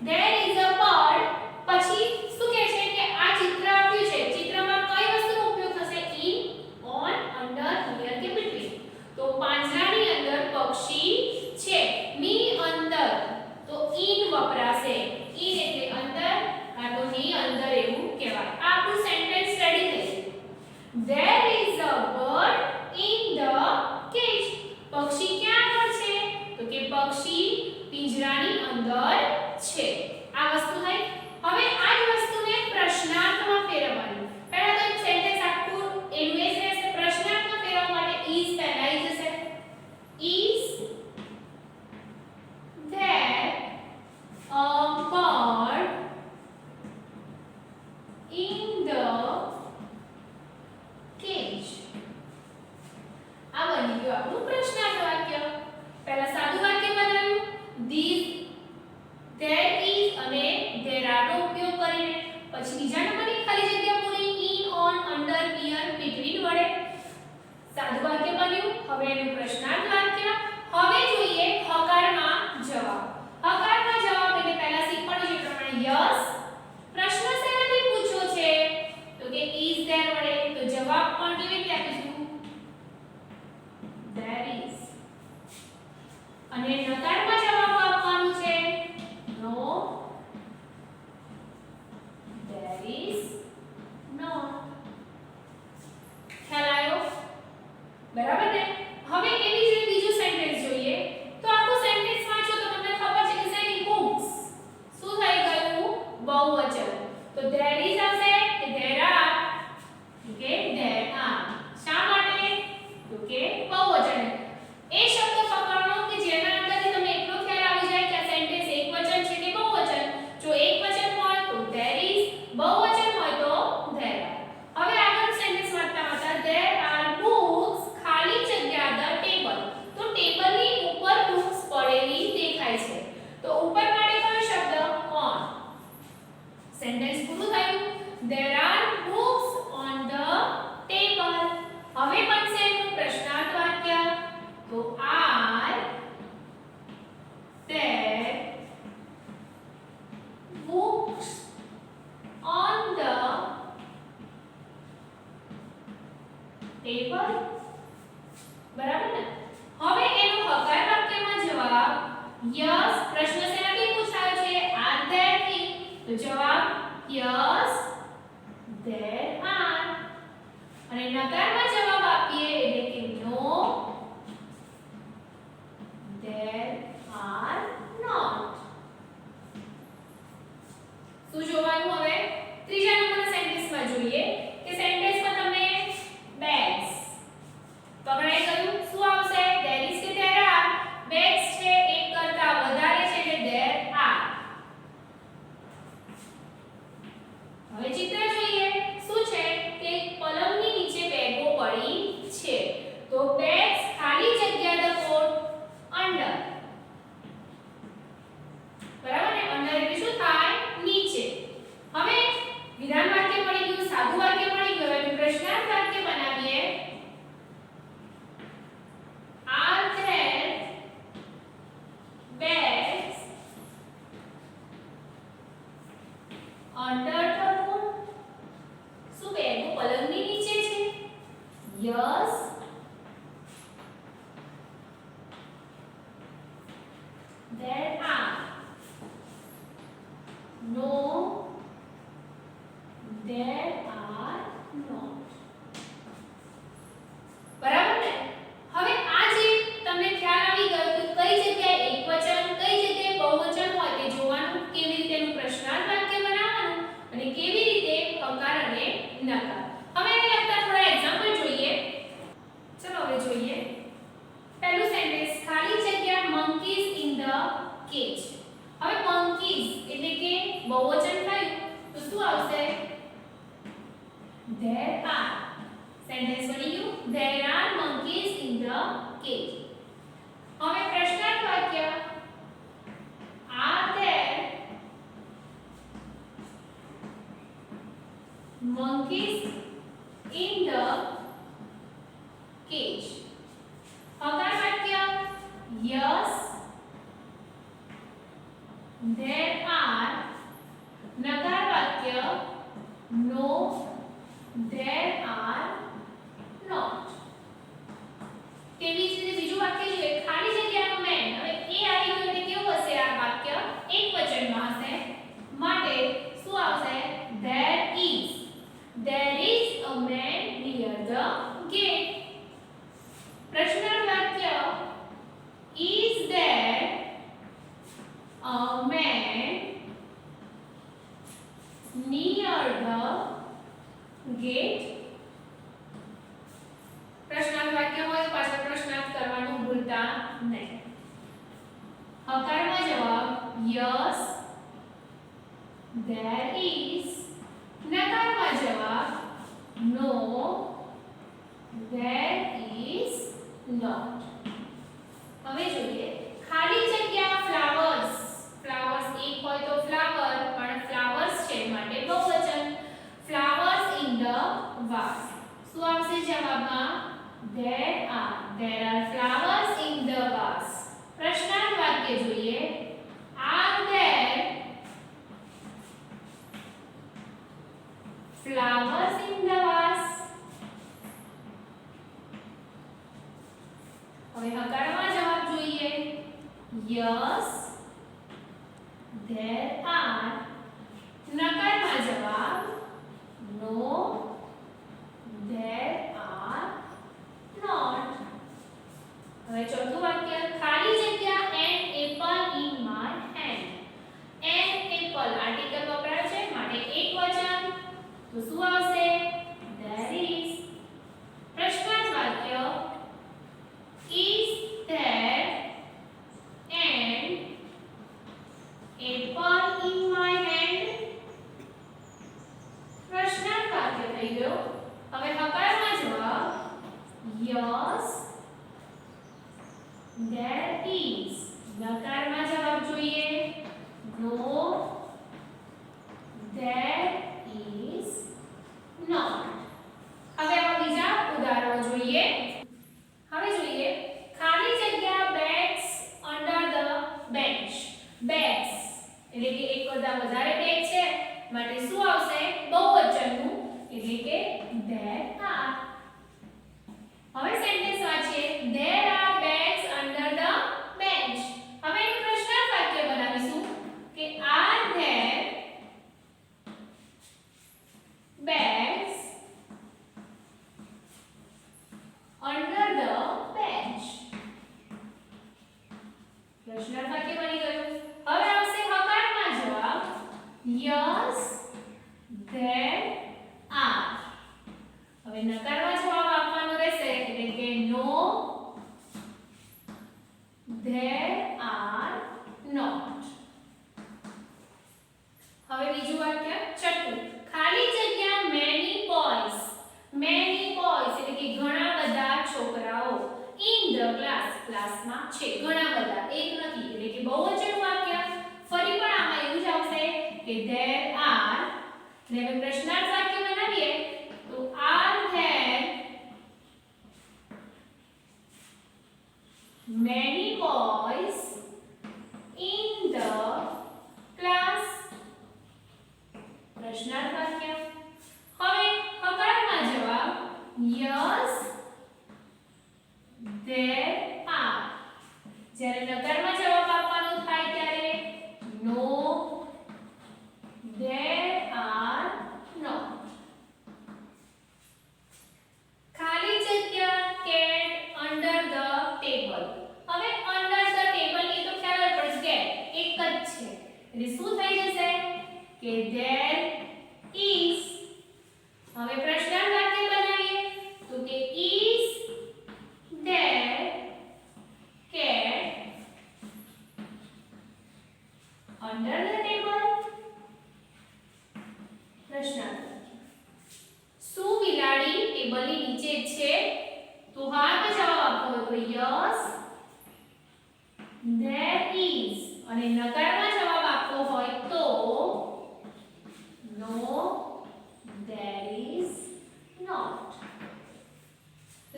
there is a bird પછી શું કહે છે કે આ ચિત્ર આપ્યું છે, ચિત્રમાં કઈ વસ્તુનો ઉપયોગ થશે? in, on, under, near કે between. તો પાંજરાની અંદર પક્ષી છે, ની અંદર તો in વપરાશે. in એટલે અંદર કાં તો ની અંદર એવું કહેવાય. આ આપણું સેન્ટેન્સ રેડી થઈ ગયું. there is a bird in the cage. પક્ષી ક્યાં આગળ છે? તો કે પક્ષી પિંજરાની અંદર છે. આ વસ્તુ થઈ. હવે આ જ વસ્તુને પ્રશ્નાર્થમાં ફેરવવાની. પહેલા તો સેન્ટેન્સ આખું એનું એ જ રહેશે. પ્રશ્નાર્થમાં ફેરવવા માટે is પહેલા આવી જશે. is there a bird in the cage? આ બની ગયું આપણું પ્રશ્નાર્થ વાક્ય. પહેલા સાદું વાક્ય બનાવ્યું. these, there is અને there are નો ઉપયોગ કરીને. પછી બીજા નંબરની ખાલી જગ્યા પૂરી in, on, under, near, between વડે સાદું વાક્ય બન્યું. હવે એનું પ્રશ્નાર્થ વાક્ય. હવે જોઈએ હકારમાં જવાબ. હકારમાં જવાબ એટલે પહેલા શીખવાનું છે પ્રમાણે યસ. પ્રશ્ન શેનાથી પૂછ્યો છે? તો કે is there વડે. તો જવાબ પણ કેવી રીતે આપીશું? there is. અને નકારમાં જવાબ આપવાનું છે no, there is not. ખ્યાલ આવ્યો? બરાબર ને? હવે એની જે બીજું સેન્ટેન્સ જોઈએ. તો આખું સેન્ટેન્સ વાંચો તો તમને ખબર છે કે શેની books શું થઈ ગયું? બહુવચન. તો there is આવશે કે there are? કે there are. શા માટે? તો કે બહુવચન. એ શબ્દ પકડો કે જેના અંદરથી તમને એટલો ખ્યાલ આવી જાય કે આ સેન્ટેન્સ એકવચન છે કે બહુવચન. જો એકવચન હોય તો there is, બહુવચન હોય તો there are. હવે આગળ સેન્ટેન્સ વાંચતા વાંચતા there are books ખાલી જગ્યા the table. તો ટેબલની ઉપર books પડેલી દેખાય છે. તો ઉપર માટે કયો શબ્દ? on. સેન્ટેન્સ પૂરું થયું. there are books on the table. હવે બનશે એનું પ્રશ્નાર્થ વાક્ય. તો are there books on the table? બરાબર ને? હવે એનો હકાર વાક્યમાં જવાબ યસ. પ્રશ્ન શેનાથી પૂછાયો છે? are there થી. તો જવાબ યસ there are. અને નકારમાં જવાબ આપીએ એટલે કે નો there are not. શું જોવાનું હવે? ત્રીજા નંબરના સેન્ટેન્સમાં જોઈએ કે સેન્ટેન્સમાં તમને bags પકડાઈ ગયું. શું આવશે? there is કે there are. bags છે એક કરતા વધારે છે એટલે there are. હવે ચિત્ર જોઈએ. શું છે કે પલંગની નીચે બેગો પડી છે. તો bags ખાલી જગ્યા the coat under. બરાબર ને? under એટલે શું થાય? નીચે. હવે વિધાન વાક્ય મળી ગયું, સાદું વાક્ય મળી ગયું. હવે પ્રશ્નાર્થ વાક્ય બનાવીએ. are there bags under the coat? શું બેગો પલંગની નીચે છે? Yes there are. no there are not. બરાબર ને? હવે આ જે તમને ખ્યાલ આવી ગયો કે કઈ જગ્યાએ એકવચન કઈ જગ્યાએ બહુવચન હોય તે જોવાનું, કેવી રીતે એનું પ્રશ્નાર્થ વાક્ય બનાવવાનું અને કેવી રીતે હકાર અને નકાર. હવે એને લગતા થોડા એક્ઝામ્પલ જોઈએ. ચલો હવે જોઈએ. પહેલું સેન્ટેન્સ ખાલી જગ્યા monkeys in the cage. હવે monkeys એટલે કે બહુવચન થયું તો શું આવશે? there are. સેન્ટેન્સ બની ગયું. there are monkeys in the cage. હવે પ્રશ્નાર્થ વાક્ય. are there monkeys in the cage? હકાર વાક્ય. yes there are હકારમાં જવાબ યસ there is. નકારમાં જવાબ no there is not. હવે જોઈએ ખાલી જગ્યા ફ્લાવર્સ. ફ્લાવર્સ એક હોય તો ફ્લાવર, પણ ફ્લાવર્સ છે માટે બહુવચન. Flowers in the vase. શું આવશે જવાબમાં? there are flowers in the vase. પ્રશ્નાર્થ વાક્ય જોઈએ. are there flowers in the vase? હવે હકારમાં જવાબ જોઈએ. yes there are. નકારમાં જવાબ no there are not. હવે ચોથું વાક્ય ખાલી જગ્યા an apple in my hand. an apple article વપરાય છે માટે એક વચન. તો શું આવશે? there is. પ્રશ્નાર્થ વાક્ય is there an apple in my hand? પ્રશ્નાર્થ વાક્ય થઈ ગયો. હવે હકારમાં જવાબ yes there is. નકારમાં જવાબ જોઈએ no there is not. હવે આ બીજા ઉદાહરણો જોઈએ. હવે જોઈએ ખાલી જગ્યા bags under the bench. bags એટલે કે એક કરતા વધારે બેગ છે માટે શું આવશે? બહુવચનનું એટલે કે there are. હવે સેન્ટેન્સ વાંચીએ. there are bags under the bench. હવે એનું પ્રશ્નાર્થ વાક્ય બનાવીશું કે are there bags under the bench? પ્રશ્નાર્થ વાક્ય બની ગયું. હવે આવશે હકારમાં જવાબ yes there are. હવે નકારમાં જવાબ આપવાનો રહેશે એટલે કે no there are not. હવે બીજું વાક્ય છઠ્ઠું ખાલી જગ્યા many boys. many boys એટલે કે ઘણા બધા છોકરાઓ in the class. ક્લાસમાં છે ઘણા બધા, એક નથી એટલે કે બહુવચન વાક્ય. ફરી પણ આમાં એવું જ આવશે કે there are. ને હવે પ્રશ્નાર્થ વાક્ય બનાવીએ તો are there many boys in the class? પ્રશ્નાર્થ વાક્ય. હવે હકારમાં જવાબ yes there are. જ્યારે નકારમાં જવાબ આપવાનો થાય ત્યારે no there are not. ખાલી જગ્યા cat under the table. હવે under the table એ તો ખ્યાલ જ પડશે cat એક જ છે એટલે શું થઈ જશે કે there is. હવે પ્રશ્નાર્થ વાક્ય બનાવીએ તો કે is there cat under the table? પ્રશ્નાર્થ વાક્ય. શું બિલાડી ટેબલની નીચે છે? તો હા તો જવાબ આપવો હોય તો yes there is. અને નકારમાં જવાબ આપવો હોય તો no there is not.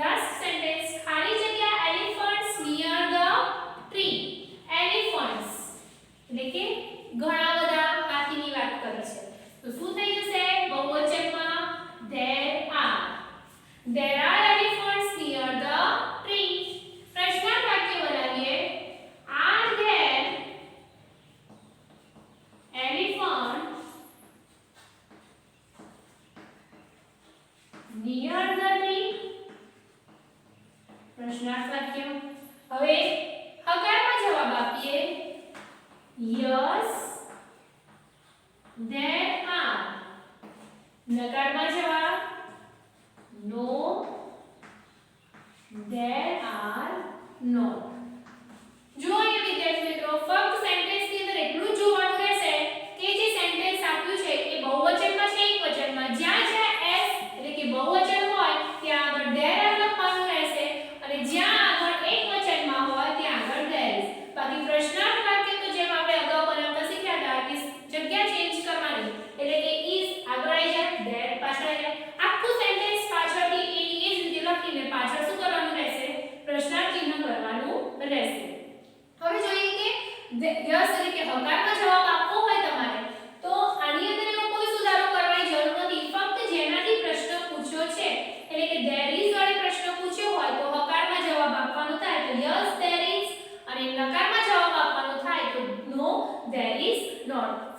Last sentence ખાલી જગ્યા elephants near the tree. elephants એટલે કે ઘણા બધા હાથીની વાત કરે છે તો શું થઈ જશે? બહુવચનમાં there are. there are elephants near the tree. પ્રશ્નાર્થ વાક્ય બનાવીએ. are there elephants not.